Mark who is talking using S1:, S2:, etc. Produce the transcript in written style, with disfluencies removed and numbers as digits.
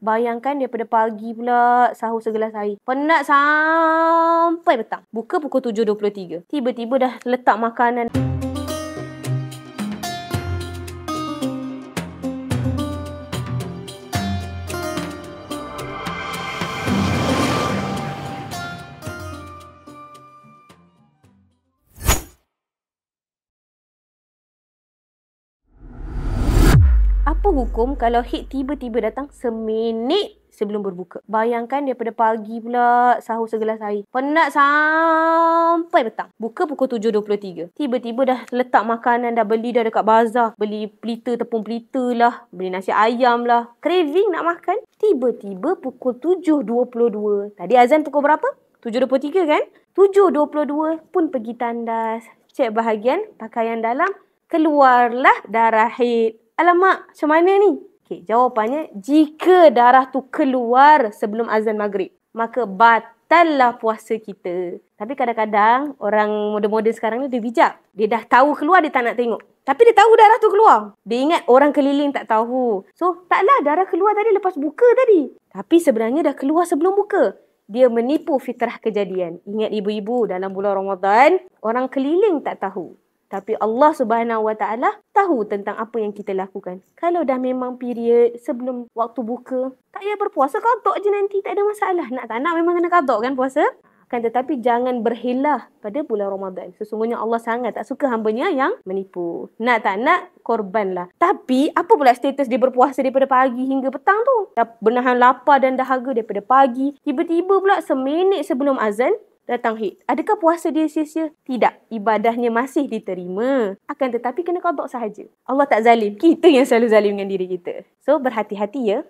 S1: Bayangkan daripada pagi pula sahur segelas air. Penat sampai petang. Buka pukul 7.23. Tiba-tiba dah letak makanan. Apa hukum kalau hit tiba-tiba datang seminit sebelum berbuka? Bayangkan daripada pagi pula sahur segelas air. Penat sampai petang. Buka pukul 7.23. Tiba-tiba dah letak makanan, dah beli dah dekat bazar. Beli pelita, tepung pelita lah. Beli nasi ayam lah. Craving nak makan. Tiba-tiba pukul 7.22. Tadi azan pukul berapa? 7.23 kan? 7.22 pun pergi tandas. Cek bahagian pakaian dalam. Keluarlah darah haid. Alamak, macam mana ni? Okay, jawapannya, jika darah tu keluar sebelum azan maghrib, maka batallah puasa kita. Tapi kadang-kadang, orang moden-moden sekarang ni dia bijak. Dia dah tahu keluar, dia tak nak tengok. Tapi dia tahu darah tu keluar. Dia ingat orang keliling tak tahu. So, taklah darah keluar tadi lepas buka tadi. Tapi sebenarnya dah keluar sebelum buka. Dia menipu fitrah kejadian. Ingat ibu-ibu, dalam bulan Ramadan, orang keliling tak tahu. Tapi Allah Subhanahu Wa Taala tahu tentang apa yang kita lakukan. Kalau dah memang period sebelum waktu buka, tak payah berpuasa, qada je nanti, tak ada masalah. Nak tak nak memang kena qada kan puasa. Kan tetapi jangan berhilah pada bulan Ramadan. Sesungguhnya Allah sangat tak suka hamba-Nya yang menipu. Nak tak nak, korbanlah. Tapi apa pula status dia berpuasa daripada pagi hingga petang tu? Dah menahan lapar dan dahaga daripada pagi. Tiba-tiba pula seminit sebelum azan, datang hid. Adakah puasa dia sia-sia? Tidak. Ibadahnya masih diterima. Akan tetapi kena qada sahaja. Allah tak zalim. Kita yang selalu zalim dengan diri kita. So, berhati-hati ya.